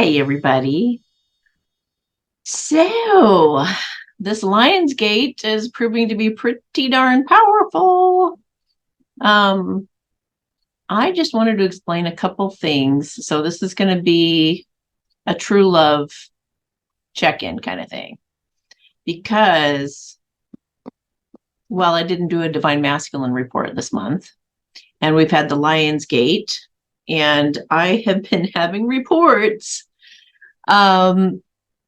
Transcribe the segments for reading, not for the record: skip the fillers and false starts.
Hi, everybody. So, this Lionsgate is proving to be pretty darn powerful. Um, I just wanted to explain a couple things. So, this is going to be a true love check-in kind of thing. Because, well, I didn't do a Divine Masculine report this month. And we've had the Lionsgate. And I have been having reports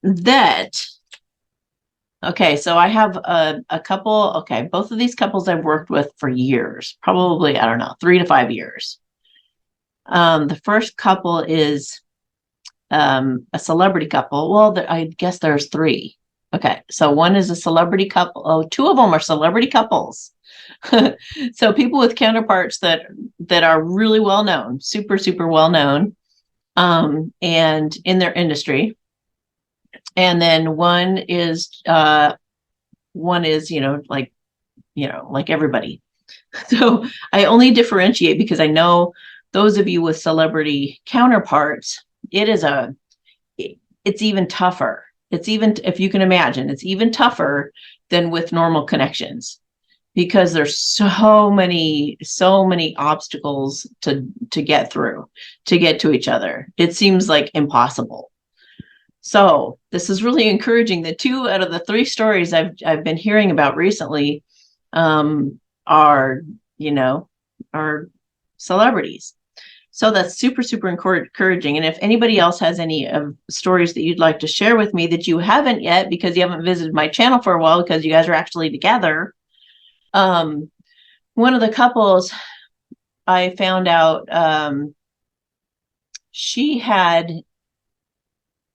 that okay, so I have a couple. Okay, both of these couples I've worked with for years, probably, I don't know, 3 to 5 years. The first couple is a celebrity couple. Well, I guess there's three. Okay, so one is a celebrity couple. Oh, two of them are celebrity couples. So people with counterparts that are really well known, super, super well known, and in their industry. And then one is like everybody. So I only differentiate because I know those of you with celebrity counterparts, it's even tougher. It's even, if you can imagine, it's even tougher than with normal connections because there's so many obstacles to get through, to get to each other. It seems like impossible. So this is really encouraging. The 2 out of the 3 stories I've been hearing about recently are celebrities. So that's super, super encouraging. And if anybody else has any stories that you'd like to share with me that you haven't yet because you haven't visited my channel for a while because you guys are actually together. One of the couples I found out she had,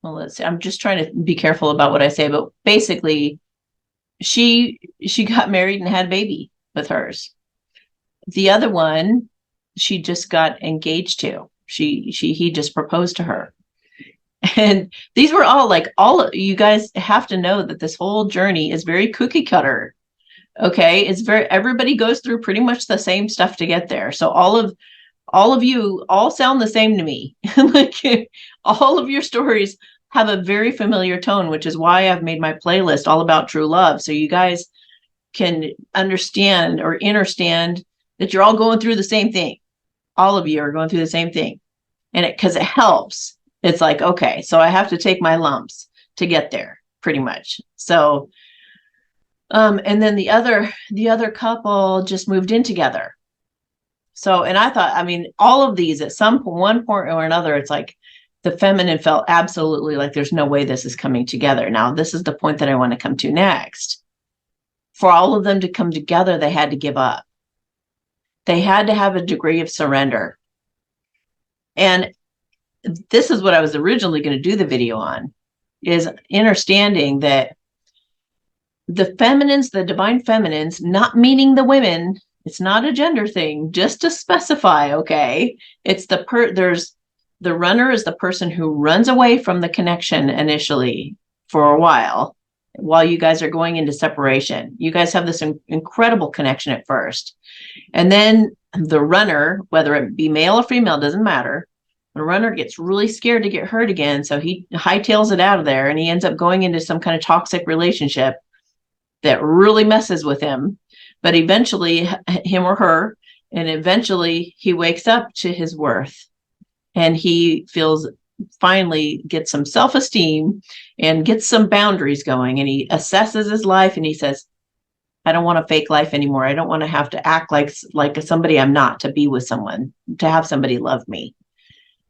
well, let's see, I'm just trying to be careful about what I say, but basically she got married and had a baby with hers. The other one, she just got engaged to. He just proposed to her. And these were all you guys have to know that this whole journey is very cookie cutter. Okay. Everybody goes through pretty much the same stuff to get there. So all of you all sound the same to me. Like all of your stories have a very familiar tone, which is why I've made my playlist all about true love. So you guys can understand or understand that you're all going through the same thing. All of you are going through the same thing. And because it helps, it's like, okay, so I have to take my lumps to get there pretty much. So, and then the other couple just moved in together. So, and I thought, I mean, all of these at one point or another, it's like the feminine felt absolutely like there's no way this is coming together. Now, this is the point that I want to come to next. For all of them to come together, they had to give up. They had to have a degree of surrender. And this is what I was originally going to do the video on, is understanding that the feminines, the divine feminines, not meaning the women, it's not a gender thing, just to specify, okay? It's there's the runner is the person who runs away from the connection initially for a while you guys are going into separation. You guys have this incredible connection at first. And then the runner, whether it be male or female, doesn't matter. The runner gets really scared to get hurt again. So he hightails it out of there and he ends up going into some kind of toxic relationship that really messes with him. But eventually, him or her, and eventually he wakes up to his worth and he finally gets some self-esteem and gets some boundaries going. And he assesses his life and he says, I don't want a fake life anymore. I don't want to have to act like somebody I'm not to be with someone, to have somebody love me.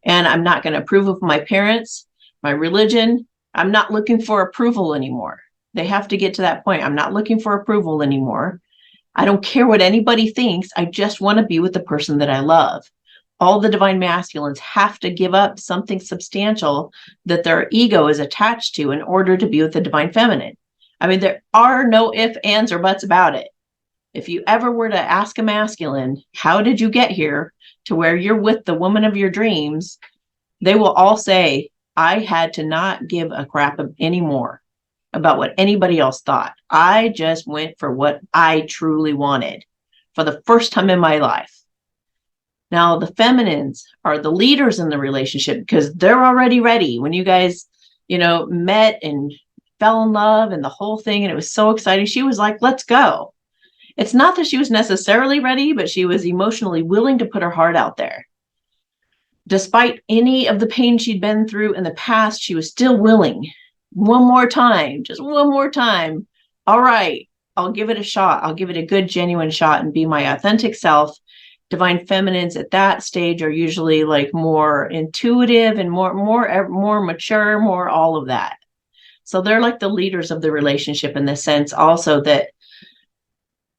And I'm not going to approve of my parents, my religion. I'm not looking for approval anymore. They have to get to that point. I'm not looking for approval anymore. I don't care what anybody thinks. I just want to be with the person that I love. All the divine masculines have to give up something substantial that their ego is attached to in order to be with the divine feminine. I mean, there are no ifs, ands, or buts about it. If you ever were to ask a masculine, how did you get here to where you're with the woman of your dreams? They will all say, I had to not give a crap anymore about what anybody else thought. I just went for what I truly wanted for the first time in my life. Now, the feminines are the leaders in the relationship because they're already ready. When you guys, met and fell in love and the whole thing, and it was so exciting, she was like, let's go. It's not that she was necessarily ready, but she was emotionally willing to put her heart out there. Despite any of the pain she'd been through in the past, she was still willing. One more time, just one more time. All right, I'll give it a shot. I'll give it a good, genuine shot and be my authentic self. Divine feminines at that stage are usually like more intuitive and more mature, more all of that. So they're like the leaders of the relationship in the sense also that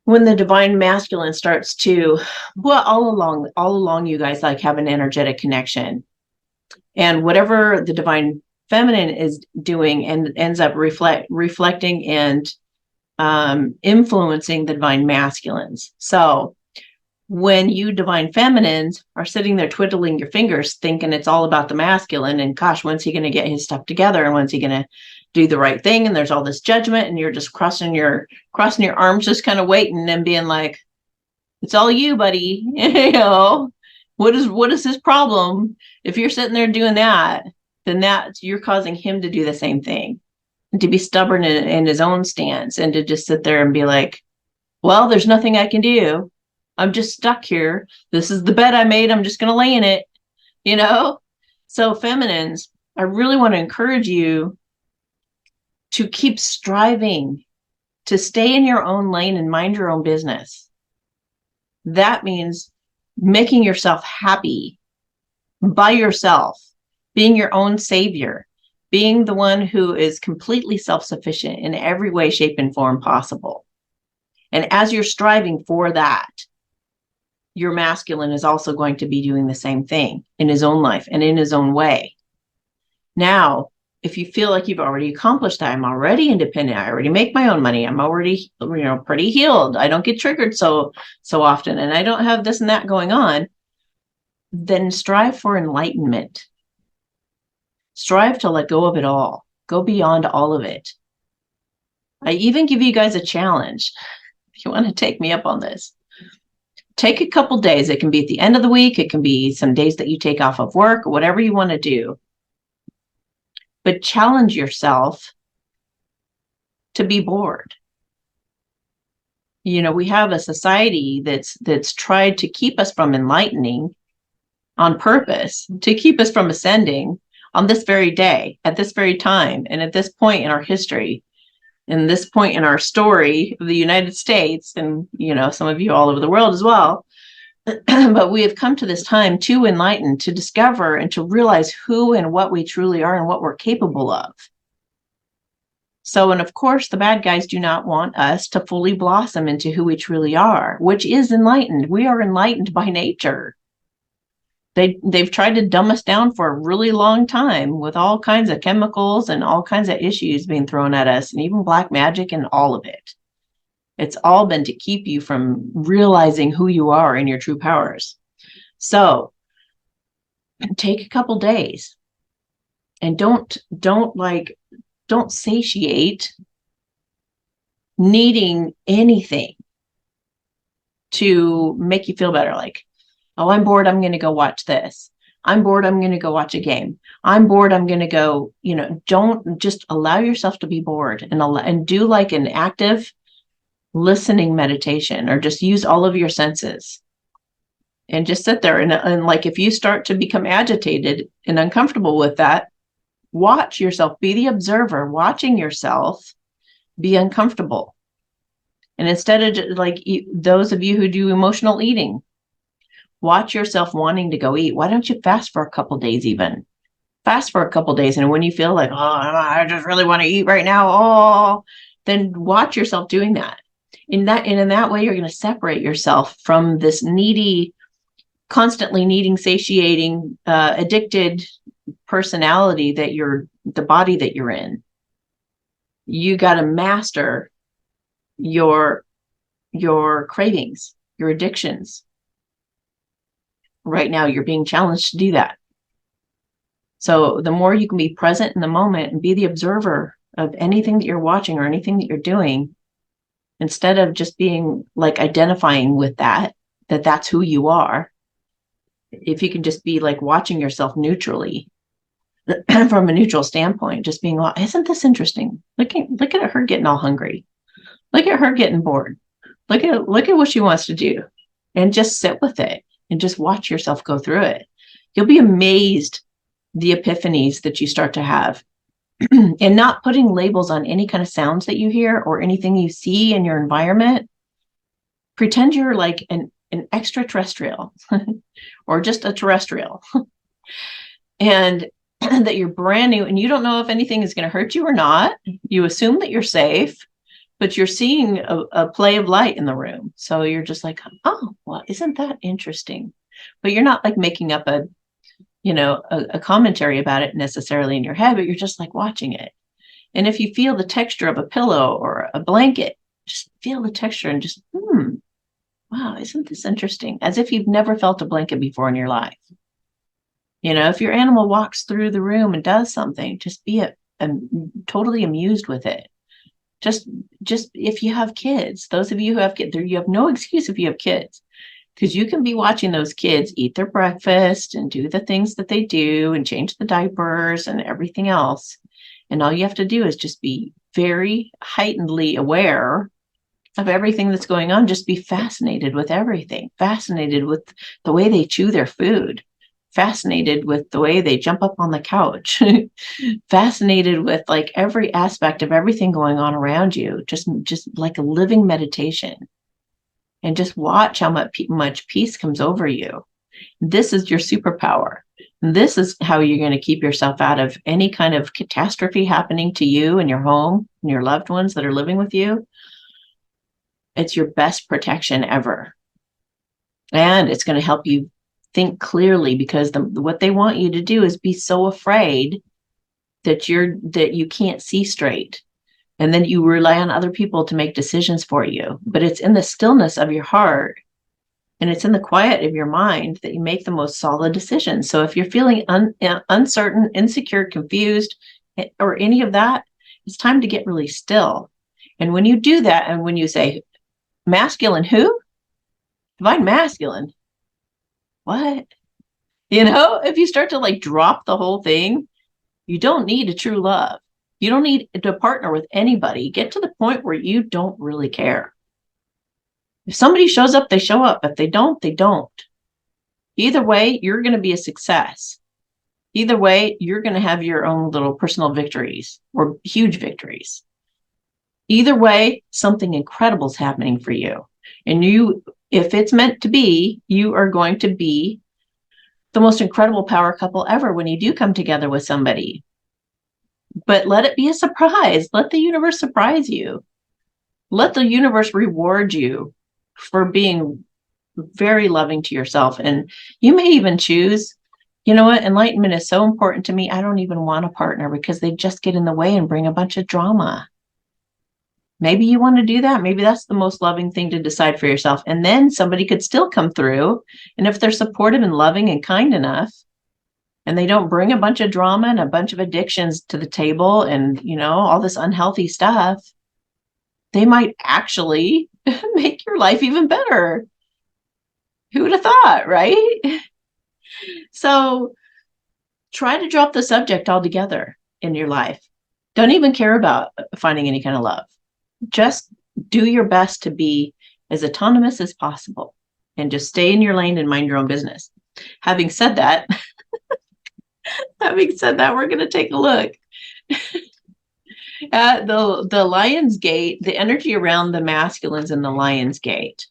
when the divine masculine starts to, well, all along you guys like have an energetic connection, and whatever the divine feminine is doing and ends up reflecting and influencing the divine masculines. So when you divine feminines are sitting there twiddling your fingers thinking it's all about the masculine and gosh, when's he going to get his stuff together and when's he going to do the right thing, and there's all this judgment and you're just crossing your arms, just kind of waiting and being like, it's all you, buddy. What is his problem? If you're sitting there doing that, then you're causing him to do the same thing, and to be stubborn in his own stance, and to just sit there and be like, well, there's nothing I can do. I'm just stuck here. This is the bed I made. I'm just going to lay in it, So feminines, I really want to encourage you to keep striving to stay in your own lane and mind your own business. That means making yourself happy by yourself, being your own savior, being the one who is completely self-sufficient in every way, shape, and form possible. And as you're striving for that, your masculine is also going to be doing the same thing in his own life and in his own way. Now, if you feel like you've already accomplished that, I'm already independent, I already make my own money, I'm already, pretty healed, I don't get triggered so often, and I don't have this and that going on, then strive for enlightenment. Strive to let go of it all. Go beyond all of it. I even give you guys a challenge. If you want to take me up on this, take a couple days. It can be at the end of the week. It can be some days that you take off of work, whatever you want to do. But challenge yourself to be bored. We have a society that's tried to keep us from enlightening on purpose, to keep us from ascending on this very day, at this very time, and at this point in our history, in this point in our story of the United States, and some of you all over the world as well. But we have come to this time to enlighten, to discover, and to realize who and what we truly are and what we're capable of. So, and of course, the bad guys do not want us to fully blossom into who we truly are, which is enlightened. We are enlightened by nature. They've tried to dumb us down for a really long time with all kinds of chemicals and all kinds of issues being thrown at us, and even black magic and all of it. It's all been to keep you from realizing who you are and your true powers. So take a couple days and don't satiate needing anything to make you feel better. Like, oh, I'm bored, I'm going to go watch this. I'm bored, I'm going to go watch a game. I'm bored, I'm going to go, don't just allow yourself to be bored, and do like an active listening meditation, or just use all of your senses and just sit there. And like, if you start to become agitated and uncomfortable with that, watch yourself, be the observer, watching yourself be uncomfortable. And instead of like those of you who do emotional eating, watch yourself wanting to go eat. Why don't you fast for a couple days, even fast for a couple days? And when you feel like, oh, I just really want to eat right now, then watch yourself doing that. In that way, you're going to separate yourself from this needy, constantly needing, satiating, addicted personality the body that you're in. You got to master your cravings, your addictions. Right now, you're being challenged to do that. So the more you can be present in the moment and be the observer of anything that you're watching or anything that you're doing, instead of just being like identifying with that's who you are, if you can just be like watching yourself neutrally from a neutral standpoint, just being, well, isn't this interesting? Look at her getting all hungry. Look at her getting bored. Look at what she wants to do, and just sit with it and just watch yourself go through it. You'll be amazed the epiphanies that you start to have. And not putting labels on any kind of sounds that you hear or anything you see in your environment. Pretend you're like an extraterrestrial or just a terrestrial, and that you're brand new and you don't know if anything is going to hurt you or not. You assume that you're safe, but you're seeing a play of light in the room. So you're just like, oh, well, isn't that interesting? But you're not like making up a commentary about it necessarily in your head, but you're just like watching it. And if you feel the texture of a pillow or a blanket, just feel the texture and just, wow, isn't this interesting? As if you've never felt a blanket before in your life. If your animal walks through the room and does something, just be totally amused with it. Just if you have kids, those of you who have kids, you have no excuse if you have kids, because you can be watching those kids eat their breakfast and do the things that they do and change the diapers and everything else. And all you have to do is just be very heightenedly aware of everything that's going on. Just be fascinated with everything, fascinated with the way they chew their food, fascinated with the way they jump up on the couch, fascinated with like every aspect of everything going on around you, just like a living meditation. And just watch how much peace comes over you. This is your superpower. This is how you're going to keep yourself out of any kind of catastrophe happening to you and your home and your loved ones that are living with you. It's your best protection ever. And it's going to help you think clearly, because what they want you to do is be so afraid that you can't see straight. And then you rely on other people to make decisions for you. But it's in the stillness of your heart and it's in the quiet of your mind that you make the most solid decisions. So if you're feeling uncertain, insecure, confused, or any of that, it's time to get really still. And when you do that, and when you say, masculine who? Divine masculine. What? If you start to like drop the whole thing, you don't need a true love. You don't need to partner with anybody. Get to the point where you don't really care. If somebody shows up, they show up. If they don't, they don't. Either way, you're going to be a success. Either way, you're going to have your own little personal victories or huge victories. Either way, something incredible is happening for you. And if it's meant to be, you are going to be the most incredible power couple ever when you do come together with somebody. But let it be a surprise. Let the universe surprise you. Let the universe reward you for being very loving to yourself. And you may even choose, you know what, enlightenment is so important to me, I don't even want a partner because they just get in the way and bring a bunch of drama. Maybe you want to do that. Maybe that's the most loving thing to decide for yourself. And then somebody could still come through. And if they're supportive and loving and kind enough, and they don't bring a bunch of drama and a bunch of addictions to the table and, all this unhealthy stuff, they might actually make your life even better. Who would have thought, right? So try to drop the subject altogether in your life. Don't even care about finding any kind of love. Just do your best to be as autonomous as possible and just stay in your lane and mind your own business. Having said that, we're going to take a look at the Lion's Gate, the energy around the masculines in the Lion's Gate.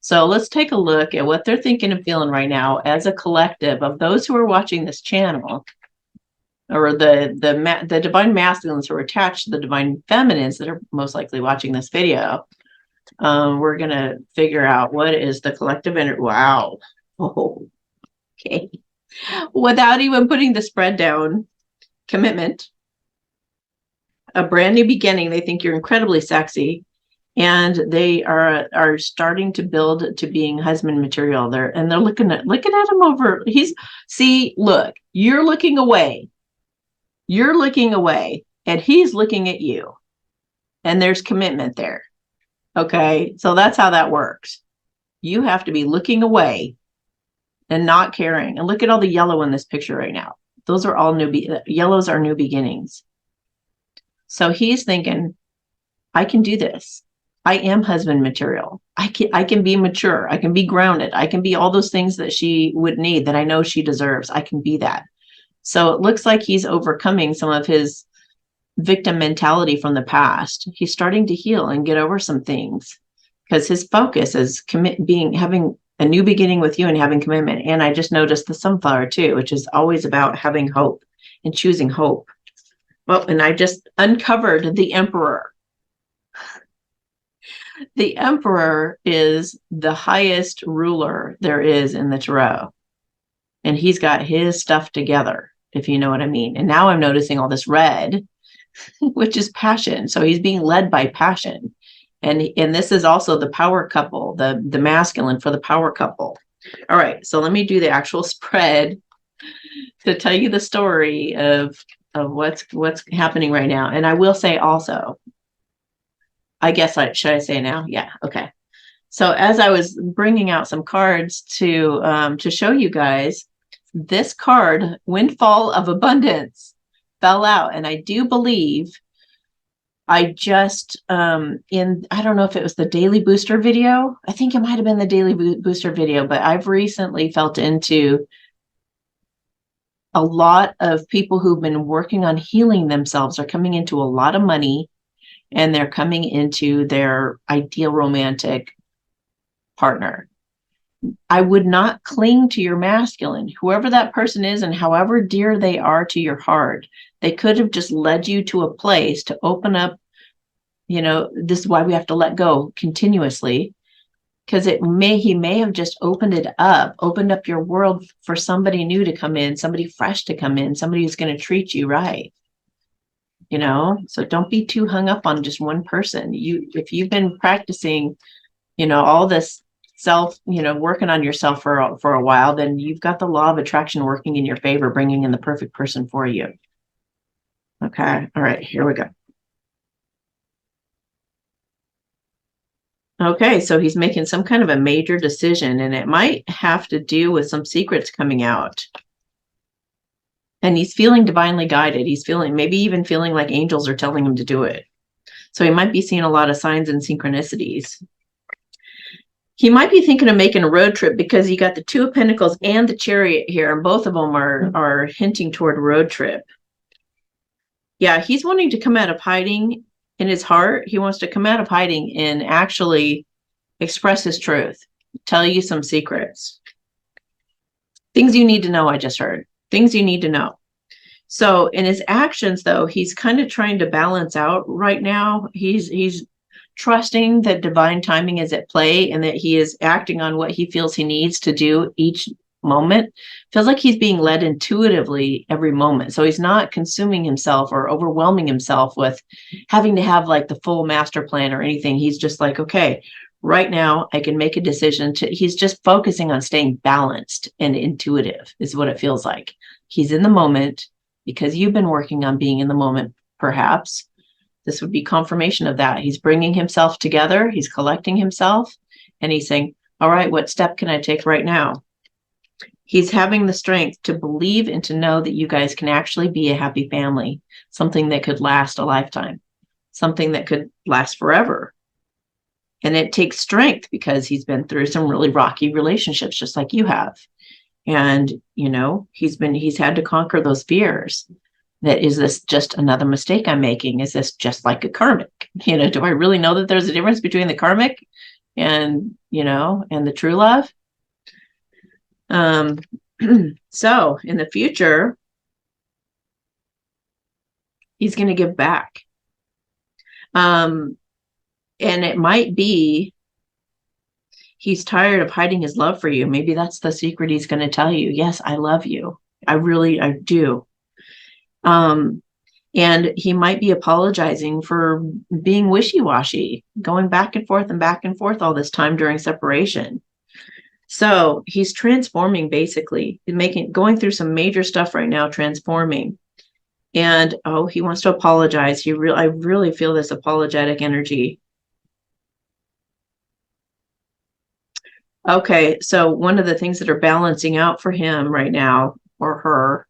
So let's take a look at what they're thinking and feeling right now as a collective of those who are watching this channel, or the divine masculines who are attached to the divine feminines that are most likely watching this video. We're going to figure out what is the collective energy. Wow. Oh, okay. Without even putting the spread down, commitment, a brand new beginning. They think you're incredibly sexy, and they are starting to build to being husband material. They're looking at him over. Look, you're looking away. You're looking away, and he's looking at you, and there's commitment there. Okay, so that's how that works. You have to be looking away, and not caring. And look at all the yellow in this picture right now. Those are all yellows are new beginnings. So he's thinking, I can do this. I am husband material. I can be mature. I can be grounded. I can be all those things that she would need, that I know she deserves. I can be that. So it looks like he's overcoming some of his victim mentality from the past. He's starting to heal and get over some things because his focus is having a new beginning with you and having commitment. And I just noticed the sunflower too, which is always about having hope and choosing hope. Well, and I just uncovered the Emperor. The Emperor is the highest ruler there is in the tarot. And he's got his stuff together, if you know what I mean. And now I'm noticing all this red, which is passion. So he's being led by passion. And this is also the power couple, the masculine for the power couple. All right, so let me do the actual spread to tell you the story of what's happening right now. And I will say also, I guess should I say now? Yeah, okay. So as I was bringing out some cards to show you guys, this card, Windfall of Abundance, fell out. And I do believe I just, I don't know if it was the Daily Booster video. I think it might have been the Daily Booster video, but I've recently felt into a lot of people who've been working on healing themselves are coming into a lot of money, and they're coming into their ideal romantic partner. I would not cling to your masculine, whoever that person is, and however dear they are to your heart. They could have just led you to a place to open up. This is why we have to let go continuously, because he may have just opened up your world for somebody new to come in, somebody fresh to come in, somebody who's going to treat you right. So don't be too hung up on just one person. If you've been practicing, all this self, working on yourself for a while, then you've got the law of attraction working in your favor, bringing in the perfect person for you. Okay. All right, here we go. Okay, so he's making some kind of a major decision, and it might have to do with some secrets coming out. And he's feeling divinely guided. He's maybe even feeling like angels are telling him to do it. So he might be seeing a lot of signs and synchronicities. He might be thinking of making a road trip, because you got the Two of Pentacles and the Chariot here, and both of them are hinting toward a road trip. Yeah, he's wanting to come out of hiding in his heart. He wants to come out of hiding and actually express his truth, tell you some secrets. Things you need to know, I just heard. Things you need to know. So in his actions, though, he's kind of trying to balance out right now. He's trusting that divine timing is at play, and that he is acting on what he feels he needs to do each moment. Feels like he's being led intuitively every moment. So he's not consuming himself or overwhelming himself with having to have like the full master plan or anything. He's just like, okay, right now I can make a decision he's just focusing on staying balanced and intuitive is what it feels like. He's in the moment because you've been working on being in the moment, perhaps. This would be confirmation of that. He's bringing himself together. He's collecting himself, and he's saying, all right, what step can I take right now? He's having the strength to believe and to know that you guys can actually be a happy family, something that could last a lifetime, something that could last forever. And it takes strength because he's been through some really rocky relationships, just like you have. And, he's had to conquer those fears. That, is this just another mistake I'm making? Is this just like a karmic? Do I really know that there's a difference between the karmic and, and the true love? So in the future, he's going to give back. And it might be he's tired of hiding his love for you. Maybe that's the secret he's going to tell you. Yes, I love you. I do. And he might be apologizing for being wishy-washy, going back and forth all this time during separation. So he's transforming, basically, going through some major stuff right now, transforming. And he wants to apologize. I really feel this apologetic energy. Okay, so one of the things that are balancing out for him right now, or her,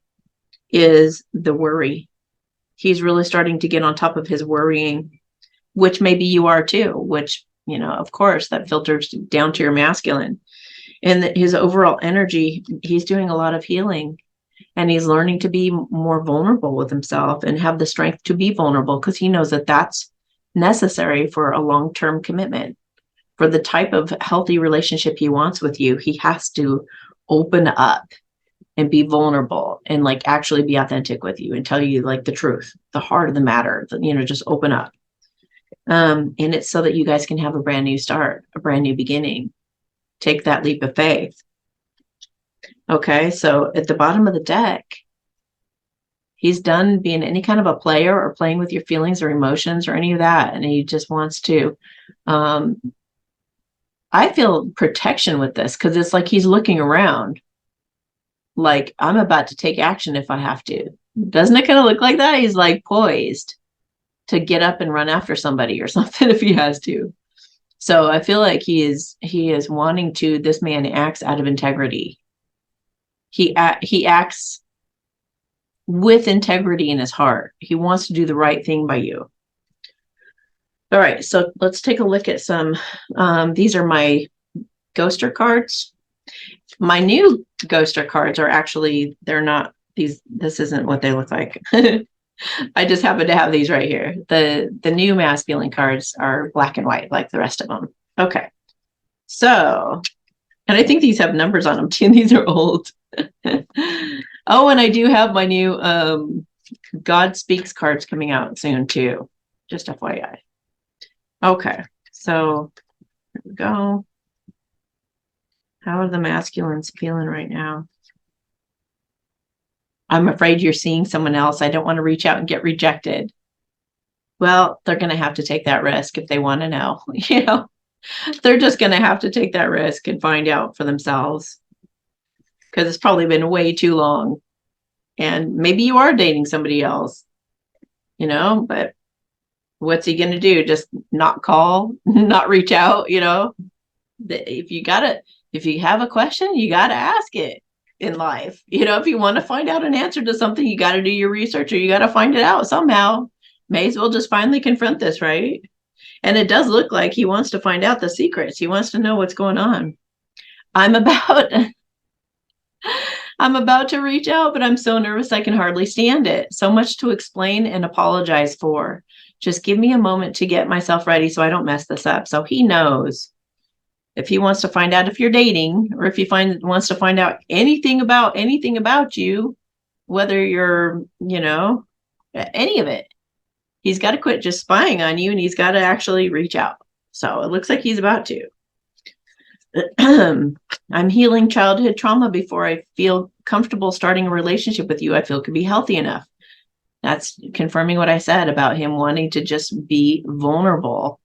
is the worry. He's really starting to get on top of his worrying, which maybe you are too, which, of course, that filters down to your masculine. And his overall energy, he's doing a lot of healing, and he's learning to be more vulnerable with himself and have the strength to be vulnerable, because he knows that that's necessary for a long-term commitment. For the type of healthy relationship he wants with you, he has to open up and be vulnerable and like actually be authentic with you and tell you like the truth, the heart of the matter, just open up. And it's so that you guys can have a brand new start, a brand new beginning. Take that leap of faith. Okay, so at the bottom of the deck, he's done being any kind of a player or playing with your feelings or emotions or any of that. And he just wants to, I feel protection with this, because it's like he's looking around like, I'm about to take action if I have to. Doesn't it kind of look like that? He's like poised to get up and run after somebody or something if he has to. So I feel like he is wanting to, this man acts out of integrity. He acts with integrity in his heart. He wants to do the right thing by you. All right, so let's take a look at some, these are my ghoster cards. My new ghoster cards are actually, they're not these, this isn't what they look like. I just happen to have these right here. The new masculine cards are black and white like the rest of them. Okay. So, and I think these have numbers on them too. These are old. Oh, and I do have my new God Speaks cards coming out soon too. Just FYI. Okay. So here we go. How are the masculines feeling right now? I'm afraid you're seeing someone else. I don't want to reach out and get rejected. Well, they're going to have to take that risk if they want to know. They're just going to have to take that risk and find out for themselves, because it's probably been way too long. And maybe you are dating somebody else, but what's he going to do? Just not call, not reach out, If you have a question, you got to ask it in life. If you want to find out an answer to something, you got to do your research, or you got to find it out somehow. May as well just finally confront this, right? And it does look like he wants to find out the secrets. He wants to know what's going on. I'm about to reach out, but I'm so nervous I can hardly stand it. So much to explain and apologize for. Just give me a moment to get myself ready so I don't mess this up. So he knows if he wants to find out if you're dating, or if he wants to find out anything about you, whether you're, any of it, he's got to quit just spying on you, and he's got to actually reach out. So it looks like he's about to. I'm healing childhood trauma before I feel comfortable starting a relationship with you I feel could be healthy enough. That's confirming what I said about him wanting to just be vulnerable.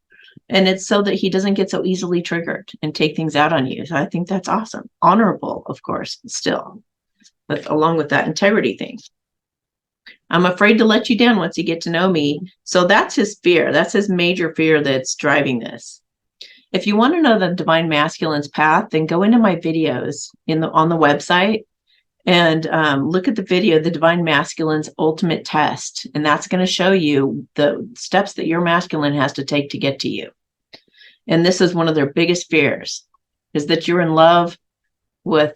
And it's so that he doesn't get so easily triggered and take things out on you. So I think that's awesome. Honorable, of course, still, but along with that integrity thing. I'm afraid to let you down once you get to know me. So that's his fear. That's his major fear that's driving this. If you want to know the Divine Masculine's path, then go into my videos on the website and look at the video, The Divine Masculine's Ultimate Test. And that's going to show you the steps that your masculine has to take to get to you. And this is one of their biggest fears, is that you're in love with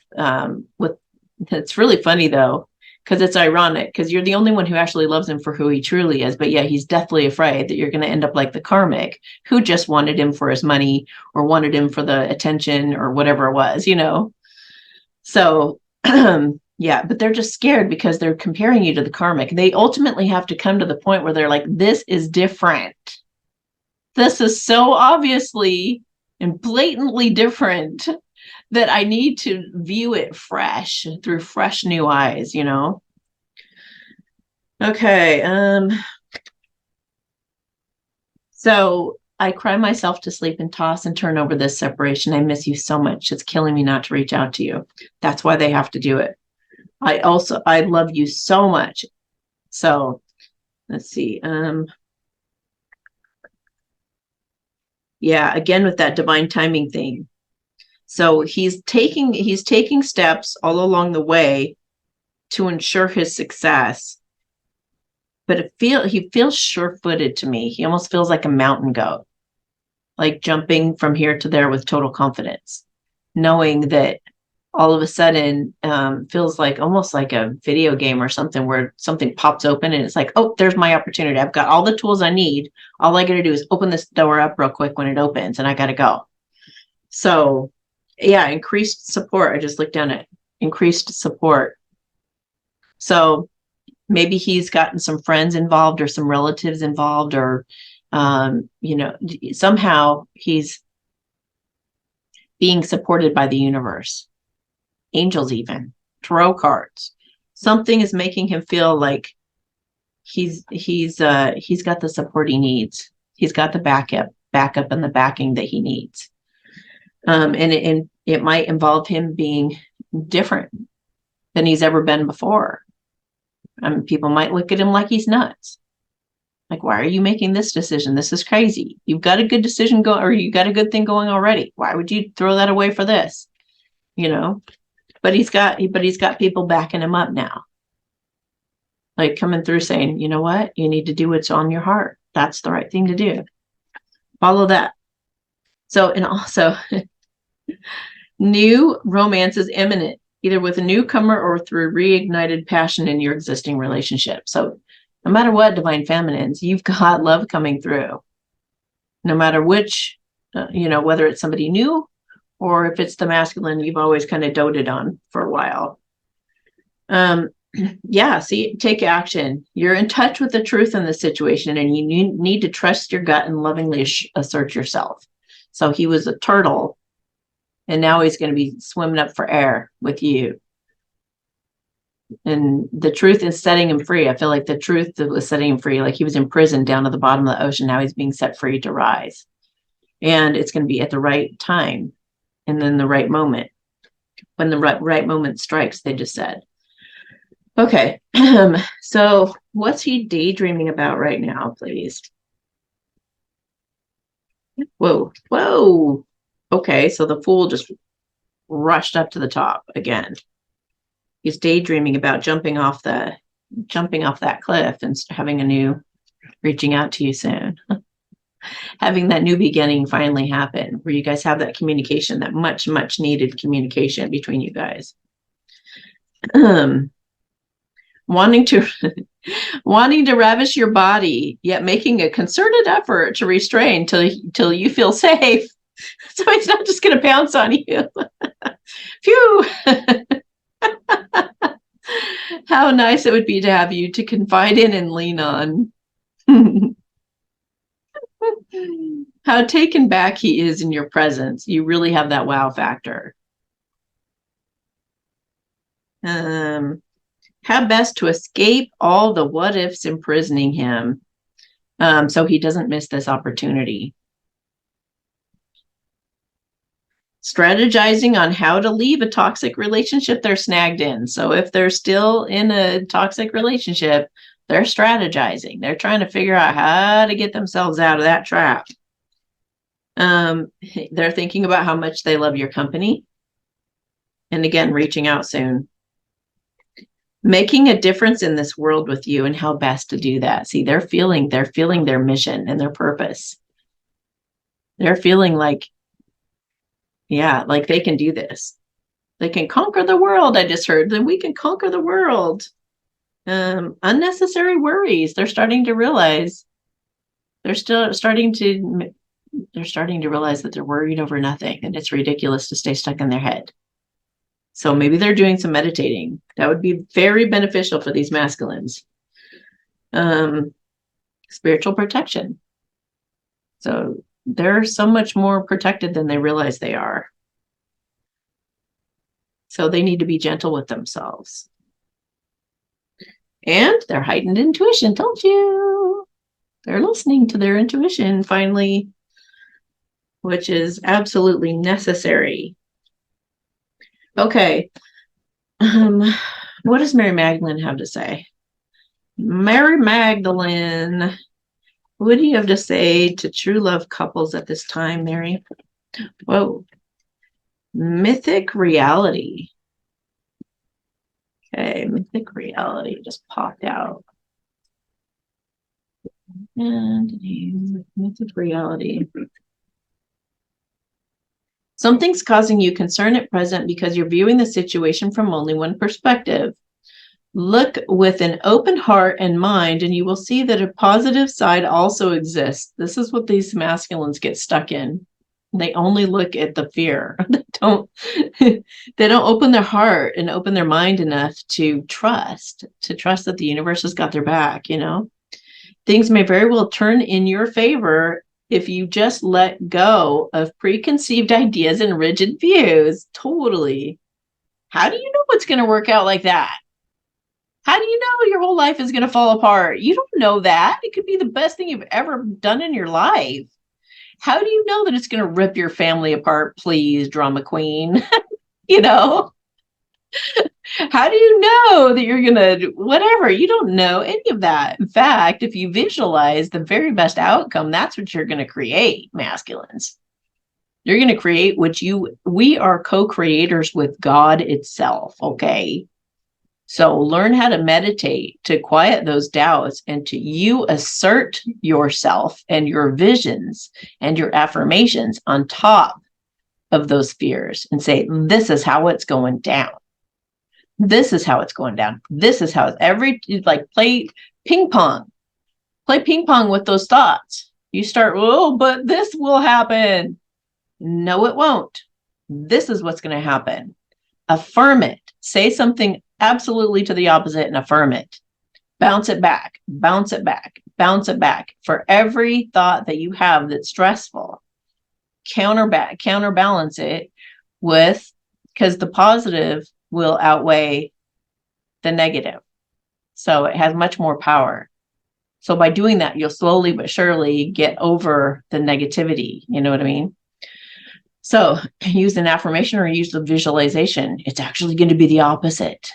it's really funny though, because it's ironic, because you're the only one who actually loves him for who he truly is. But yeah, he's deathly afraid that you're going to end up like the karmic who just wanted him for his money, or wanted him for the attention, or whatever it was, So, yeah, but they're just scared because they're comparing you to the karmic. They ultimately have to come to the point where they're like, this is different. This is so obviously and blatantly different that I need to view it fresh, through fresh new eyes, Okay. So I cry myself to sleep and toss and turn over this separation. I miss you so much. It's killing me not to reach out to you. That's why they have to do it. I love you so much. So let's see. Yeah, again, with that divine timing thing. So he's taking steps all along the way to ensure his success. But he feels sure-footed to me. He almost feels like a mountain goat, like jumping from here to there with total confidence, knowing that all of a sudden feels like almost like a video game or something where something pops open and it's like, oh, there's my opportunity. I've got all the tools I need. All I got to do is open this door up real quick when it opens and I got to go. So yeah, increased support. I just looked down at increased support. So maybe he's gotten some friends involved or some relatives involved, or somehow he's being supported by the universe, angels, even tarot cards. Something is making him feel like he's got the support he needs. He's got the backup and the backing that he needs. And it might involve him being different than he's ever been before. People might look at him like he's nuts. Like, why are you making this decision? This is crazy. You've got a good decision going, or you got a good thing going already. Why would you throw that away for this? But he's got people backing him up now. Like coming through saying, you know what? You need to do what's on your heart. That's the right thing to do. Follow that. So, and also new romance is imminent, either with a newcomer or through reignited passion in your existing relationship. So no matter what, divine feminines, you've got love coming through. No matter which, whether it's somebody new or if it's the masculine you've always kind of doted on for a while. See, take action. You're in touch with the truth in the situation, and you need to trust your gut and lovingly assert yourself. So he was a turtle, and now he's going to be swimming up for air with you. And the truth is setting him free. I feel like the truth was setting him free. Like he was imprisoned down at the bottom of the ocean. Now he's being set free to rise. And it's going to be at the right time and then the right moment. When the right moment strikes, they just said. Okay. So what's he daydreaming about right now, please? Whoa. Okay. So the Fool just rushed up to the top again. He's daydreaming about jumping off that cliff and having reaching out to you soon. Having that new beginning finally happen, where you guys have that communication, that much, much needed communication between you guys. Wanting to ravish your body, yet making a concerted effort to restrain till you feel safe. So he's not just going to pounce on you. Phew. How nice it would be to have you to confide in and lean on. How taken back he is in your presence. You really have that wow factor. How best to escape all the what ifs imprisoning him, so he doesn't miss this opportunity. Strategizing on how to leave a toxic relationship they're snagged in. So if they're still in a toxic relationship, they're strategizing. They're trying to figure out how to get themselves out of that trap. They're thinking about how much they love your company. And again, reaching out soon. Making a difference in this world with you and how best to do that. See, they're feeling their mission and their purpose. They're feeling like, like they can do this. They can conquer the world. I just heard that we can conquer the world. Unnecessary worries. They're starting to realize starting to realize that they're worried over nothing and it's ridiculous to stay stuck in their head. So maybe they're doing some meditating. That would be very beneficial for these masculines. Spiritual protection. So they're so much more protected than they realize they are. So they need to be gentle with themselves. And their heightened intuition, told you. They're listening to their intuition finally, which is absolutely necessary. Okay. What does Mary Magdalene have to say? Mary Magdalene, what do you have to say to true love couples at this time, Mary? Whoa. Mythic reality. Okay, mythic reality just popped out. And mythic reality. Something's causing you concern at present because you're viewing the situation from only one perspective. Look with an open heart and mind, and you will see that a positive side also exists. This is what these masculines get stuck in. They only look at the fear. They don't open their heart and open their mind enough to trust that the universe has got their back, you know? Things may very well turn in your favor if you just let go of preconceived ideas and rigid views. Totally. How do you know what's going to work out like that? How do you know your whole life is going to fall apart? You don't know that. It could be the best thing you've ever done in your life. How do you know that it's going to rip your family apart? Please, drama queen. You know? How do you know that you're going to, whatever? You don't know any of that. In fact, if you visualize the very best outcome, that's what you're going to create, masculines. You're going to create we are co-creators with God itself, okay? So learn how to meditate, to quiet those doubts, and to you assert yourself and your visions and your affirmations on top of those fears and say, this is how it's going down. This is how it's going down. This is how it's play ping pong. Play ping pong with those thoughts. You start, oh, but this will happen. No, it won't. This is what's going to happen. Affirm it. Say something absolutely to the opposite and affirm it. Bounce it back, bounce it back, bounce it back. For every thought that you have that's stressful, counterbalance it with, because the positive will outweigh the negative. So it has much more power. So by doing that, you'll slowly but surely get over the negativity. You know what I mean? So use an affirmation or use the visualization. It's actually going to be the opposite.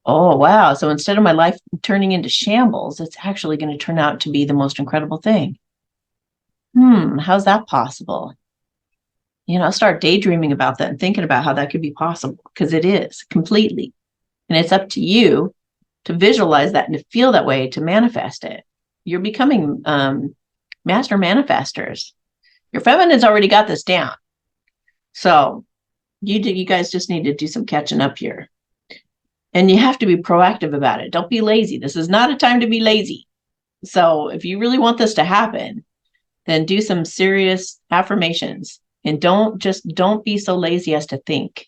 Oh, wow. So instead of my life turning into shambles, it's actually going to turn out to be the most incredible thing. How's that possible? You know, start daydreaming about that and thinking about how that could be possible, because it is completely. And it's up to you to visualize that and to feel that way, to manifest it. You're becoming master manifestors. Your feminine's already got this down. So you guys just need to do some catching up here. And you have to be proactive about it. Don't be lazy. This is not a time to be lazy. So if you really want this to happen, then do some serious affirmations. And don't be so lazy as to think.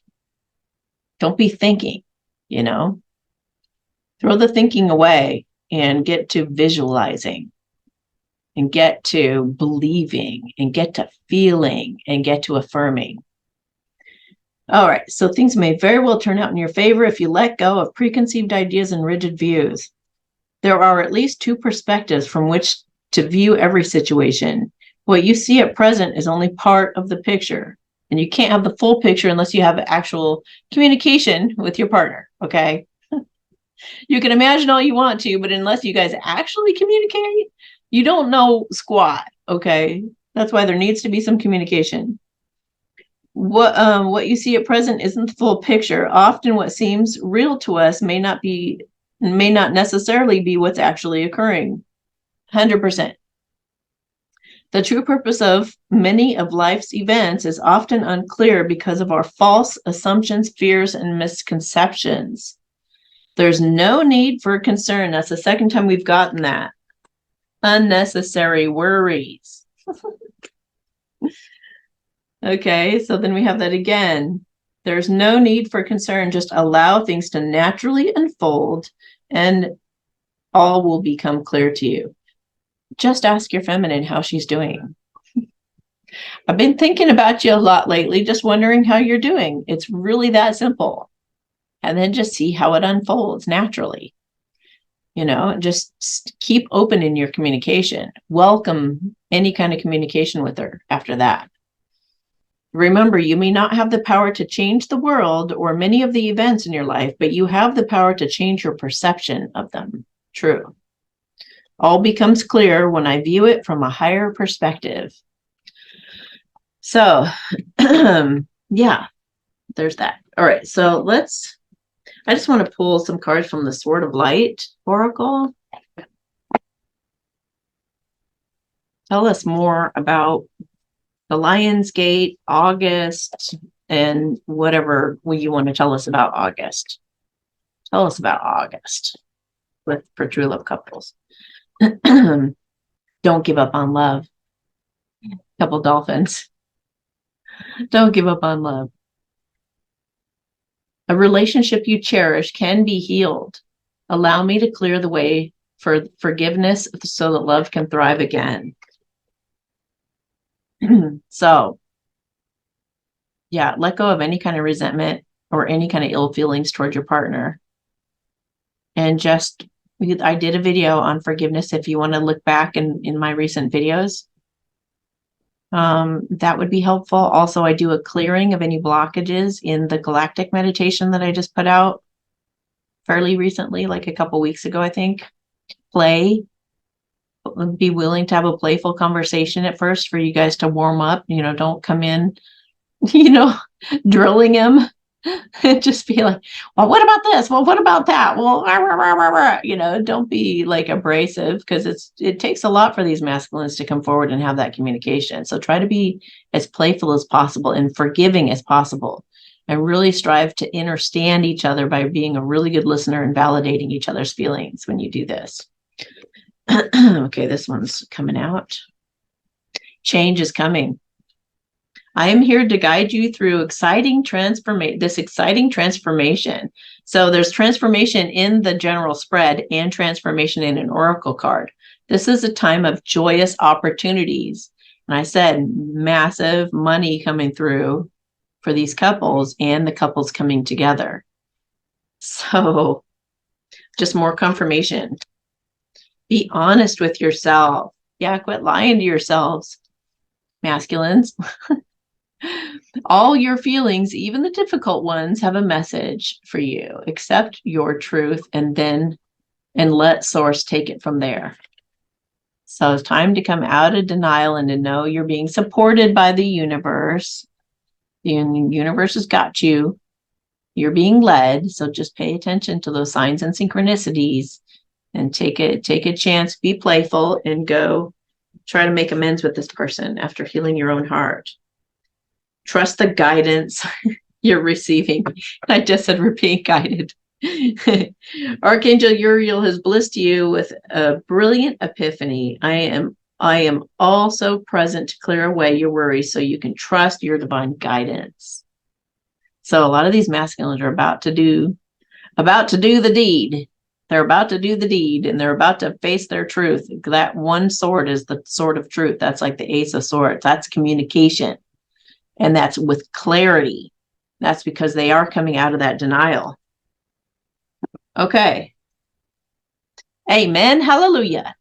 Don't be thinking, you know. Throw the thinking away and get to visualizing and get to believing and get to feeling and get to affirming. All right, so things may very well turn out in your favor if you let go of preconceived ideas and rigid views. There are at least two perspectives from which to view every situation. What you see at present is only part of the picture, and you can't have the full picture unless you have actual communication with your partner, okay? You can imagine all you want to, but unless you guys actually communicate, you don't know squat, okay? That's why there needs to be some communication. What you see at present isn't the full picture. Often what seems real to us may not necessarily be what's actually occurring. 100%. The true purpose of many of life's events is often unclear because of our false assumptions, fears, and misconceptions. There's no need for concern. That's the second time we've gotten that. Unnecessary worries. Okay, so then we have that again. There's no need for concern. Just allow things to naturally unfold and all will become clear to you. Just ask your feminine how she's doing. I've been thinking about you a lot lately, just wondering how you're doing. It's really that simple. And then just see how it unfolds naturally. You know, just keep open in your communication. Welcome any kind of communication with her after that. Remember, you may not have the power to change the world or many of the events in your life, but you have the power to change your perception of them. True. All becomes clear when I view it from a higher perspective. So, yeah, there's that. All right. So I just want to pull some cards from the Sword of Light Oracle. Tell us more about the Lion's Gate, August, and whatever you want to tell us about August. Tell us about August for true love couples. Don't give up on love. Couple dolphins. Don't give up on love. A relationship you cherish can be healed. Allow me to clear the way for forgiveness so that love can thrive again. So, yeah, let go of any kind of resentment or any kind of ill feelings towards your partner. And I did a video on forgiveness. If you want to look back in my recent videos, that would be helpful. Also, I do a clearing of any blockages in the galactic meditation that I just put out fairly recently, like a couple weeks ago, I think. Be willing to have a playful conversation at first for you guys to warm up. Don't come in, drilling him. Just be like, well, what about this? Well, what about that? Well, don't be like abrasive, because it takes a lot for these masculines to come forward and have that communication. So try to be as playful as possible and forgiving as possible, and really strive to understand each other by being a really good listener and validating each other's feelings when you do this. Okay, this one's coming out. Change is coming. I am here to guide you through this exciting transformation. So there's transformation in the general spread and transformation in an oracle card. This is a time of joyous opportunities. And I said massive money coming through for these couples and the couples coming together. So just more confirmation. Be honest with yourself. Yeah, quit lying to yourselves, masculines. All your feelings, even the difficult ones, have a message for you. Accept your truth and let source take it from there. So it's time to come out of denial and to know you're being supported by the universe. The universe has got you. You're being led. So just pay attention to those signs and synchronicities and take a chance, be playful, and go try to make amends with this person after healing your own heart. Trust the guidance you're receiving. I just said we're being guided. Archangel Uriel has blessed you with a brilliant epiphany. I am also present to clear away your worries so you can trust your divine guidance. So a lot of these masculines are about to do the deed. They're about to do the deed, and they're about to face their truth. That one sword is the sword of truth. That's like the Ace of Swords. That's communication. And that's with clarity. That's because they are coming out of that denial. Okay. Amen. Hallelujah.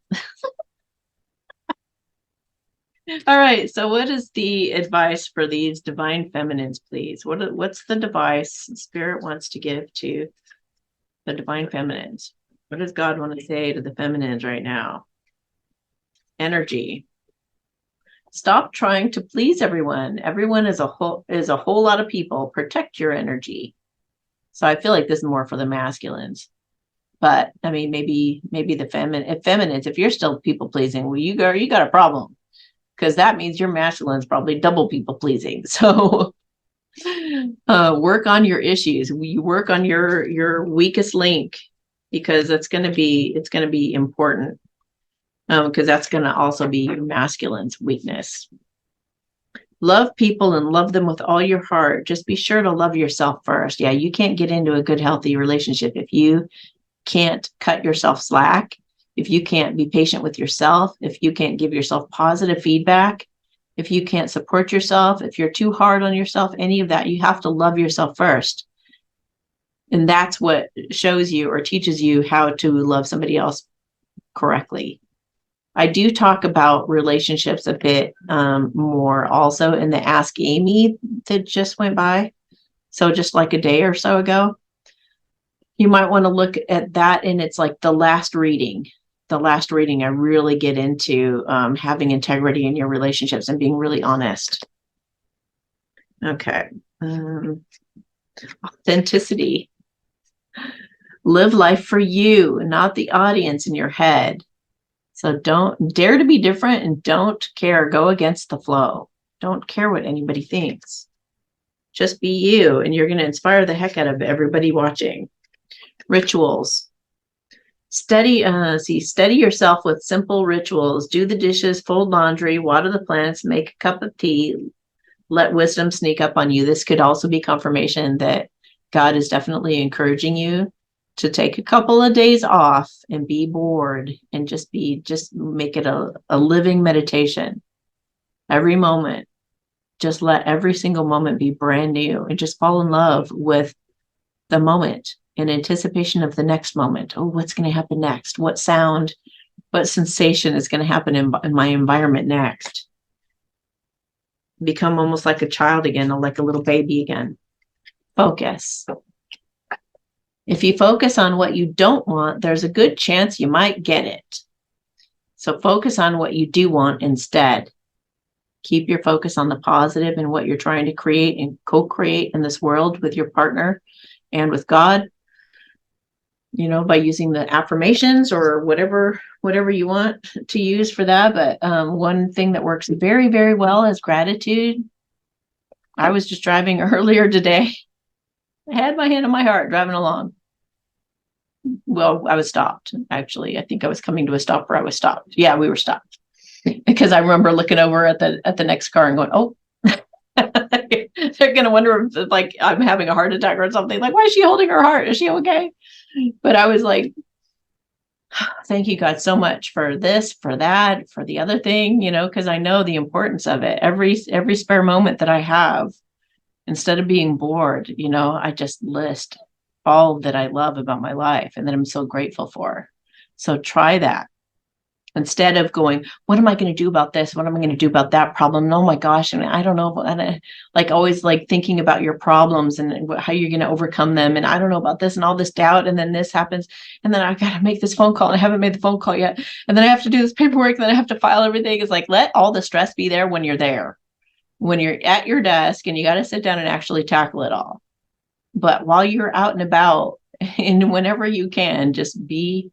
All right. So what is the advice for these divine feminines, please? What's the advice Spirit wants to give to the divine feminines? What does God want to say to the feminines right now? Energy. Stop trying to please everyone. Everyone is a whole lot of people. Protect your energy. So I feel like this is more for the masculines. But I mean, maybe the feminines, if you're still people pleasing, well, you got a problem, because that means your masculine's probably double people pleasing. So work on your issues. You work on your weakest link, because it's going to be important. Because that's going to also be your masculine's weakness. Love people and love them with all your heart. Just be sure to love yourself first. Yeah, you can't get into a good, healthy relationship if you can't cut yourself slack, if you can't be patient with yourself, if you can't give yourself positive feedback, if you can't support yourself, if you're too hard on yourself, any of that. You have to love yourself first. And that's what shows you or teaches you how to love somebody else correctly. I do talk about relationships a bit more also in the Ask Amy that just went by. So just like a day or so ago, you might want to look at that. And it's like the last reading, I really get into having integrity in your relationships and being really honest. Okay. Authenticity. Live life for you, not the audience in your head. So don't dare to be different and don't care. Go against the flow. Don't care what anybody thinks. Just be you, and you're going to inspire the heck out of everybody watching. Rituals. Steady yourself with simple rituals. Do the dishes, fold laundry, water the plants, make a cup of tea. Let wisdom sneak up on you. This could also be confirmation that God is definitely encouraging you to take a couple of days off and be bored and just make it a living meditation. Every moment, just let every single moment be brand new and just fall in love with the moment in anticipation of the next moment. Oh, what's going to happen next? What sound, what sensation is going to happen in my environment next? Become almost like a child again, or like a little baby again. Focus. If you focus on what you don't want, there's a good chance you might get it. So focus on what you do want instead. Keep your focus on the positive and what you're trying to create and co-create in this world with your partner and with God, by using the affirmations or whatever you want to use for that. But one thing that works very, very well is gratitude. I was just driving earlier today. I had my hand on my heart driving along. Well, I was stopped, actually. I think I was coming to a stop where I was stopped. Yeah, we were stopped. Because I remember looking over at the next car and going, oh, they're going to wonder if like I'm having a heart attack or something. Like, why is she holding her heart? Is she okay? But I was like, thank you, God, so much for this, for that, for the other thing, because I know the importance of it. Every spare moment that I have, instead of being bored, I just list all that I love about my life and that I'm so grateful for. So try that. Instead of going, what am I going to do about this? What am I going to do about that problem? Oh my gosh. And I don't know. Like always like thinking about your problems and how you're going to overcome them. And I don't know about this and all this doubt. And then this happens. And then I got to make this phone call. And I haven't made the phone call yet. And then I have to do this paperwork. And then I have to file everything. It's like, let all the stress be there when you're there, when you're at your desk and you got to sit down and actually tackle it all. But while you're out and about and whenever you can, just be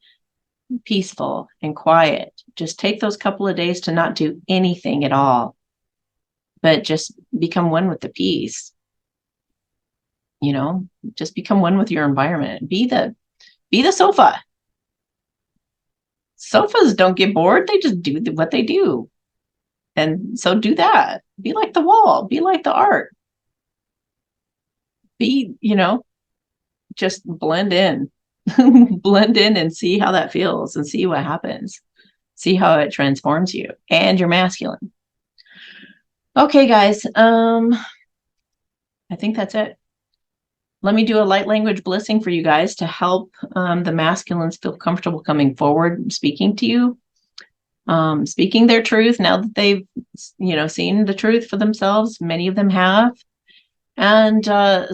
peaceful and quiet. Just take those couple of days to not do anything at all, but just become one with the peace. Just become one with your environment. Be the sofa. Sofas don't get bored. They just do what they do. And so do that. Be like the wall. Be like the art. Be, just blend in. Blend in and see how that feels and see what happens. See how it transforms you and your masculine. Okay, guys. I think that's it. Let me do a light language blessing for you guys to help the masculines feel comfortable coming forward, speaking to you, speaking their truth now that they've, seen the truth for themselves. Many of them have. And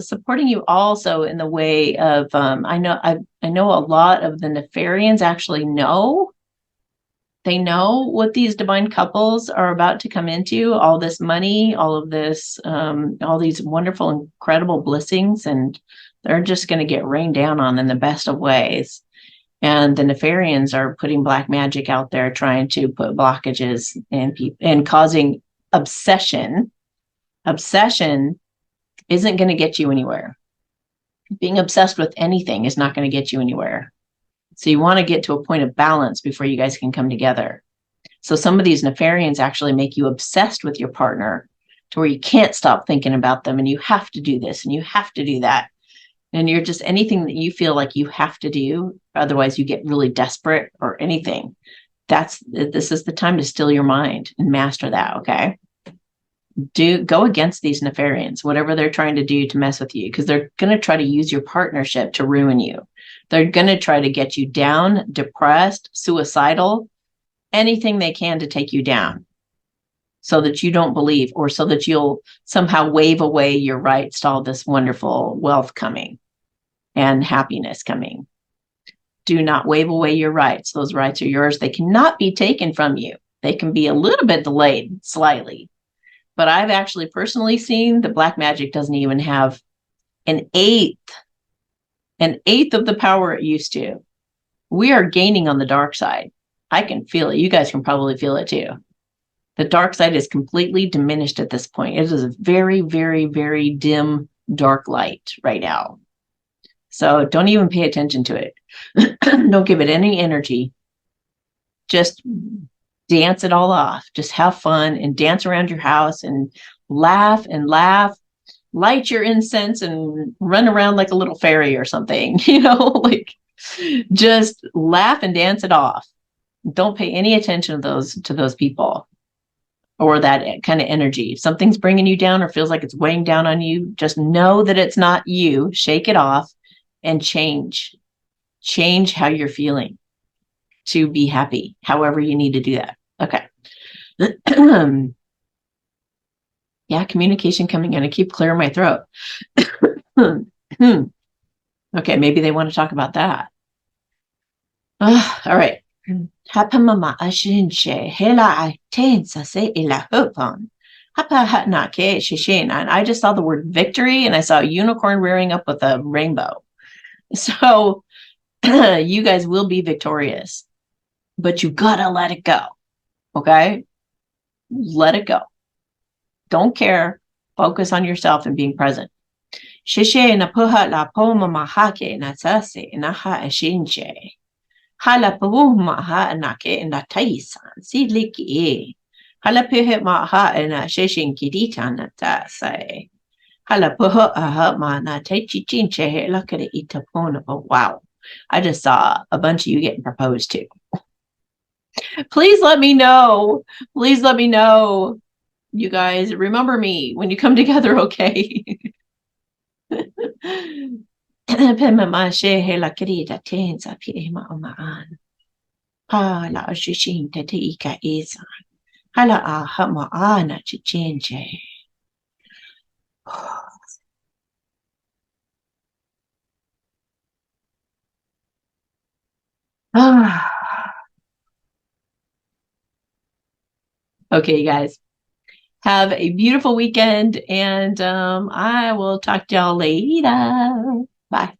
supporting you also in the way of, I know a lot of the Nefarians actually know. They know what these divine couples are about to come into, all this money, all of this, all these wonderful, incredible blessings, and they're just going to get rained down on in the best of ways. And the Nefarians are putting black magic out there, trying to put blockages in people and causing obsession. Obsession isn't going to get you anywhere. Being obsessed with anything is not going to get you anywhere. So you want to get to a point of balance before you guys can come together. So some of these Nefarians actually make you obsessed with your partner to where you can't stop thinking about them and you have to do this and you have to do that. And you're just anything that you feel like you have to do, otherwise you get really desperate or anything. This is the time to still your mind and master that, okay? Go against these Nefarians, whatever they're trying to do to mess with you, because they're going to try to use your partnership to ruin you. They're going to try to get you down, depressed, suicidal, anything they can to take you down so that you don't believe, or so that you'll somehow wave away your rights to all this wonderful wealth coming and happiness coming. Do not wave away your rights. Those rights are yours. They cannot be taken from you. They can be a little bit delayed, slightly, But I've actually personally seen that black magic doesn't even have an eighth of the power it used to. We are gaining on the dark side. I can feel it. You guys can probably feel it too. The dark side is completely diminished at this point. It is a very, very, very dim, dark light right now. So don't even pay attention to it. Don't give it any energy. Just dance it all off. Just have fun and dance around your house and laugh and laugh. Light your incense and run around like a little fairy or something, like just laugh and dance it off. Don't pay any attention to those people or that kind of energy. If something's bringing you down or feels like it's weighing down on you, just know that it's not you. Shake it off and change how you're feeling to be happy, however you need to do that. Okay. Yeah, communication coming in. I keep clearing my throat. Okay, maybe they want to talk about that. All right. Hapamama ashinshe hela tensa se ila hupon. Hapa hatnake shishin. And I just saw the word victory and I saw a unicorn rearing up with a rainbow. So you guys will be victorious, but you gotta let it go. Okay? Let it go. Don't care. Focus on yourself and being present. Shishe na puha la poma mahake na sase naha ashinshe. Hala puhu maha nake na taisan si liki. Hala puhe maha na shishin kirita na ta say. Hala puhu aha ma na taichi chinche lakare itapona. Oh wow. I just saw a bunch of you getting proposed to. Please let me know. Please let me know. You guys, remember me when you come together, okay? Pema she la querida tensa piema omaan. Hala ashishin te ika izan. Hala a hama ana chichinche. Okay, you guys. Have a beautiful weekend, and I will talk to y'all later. Bye.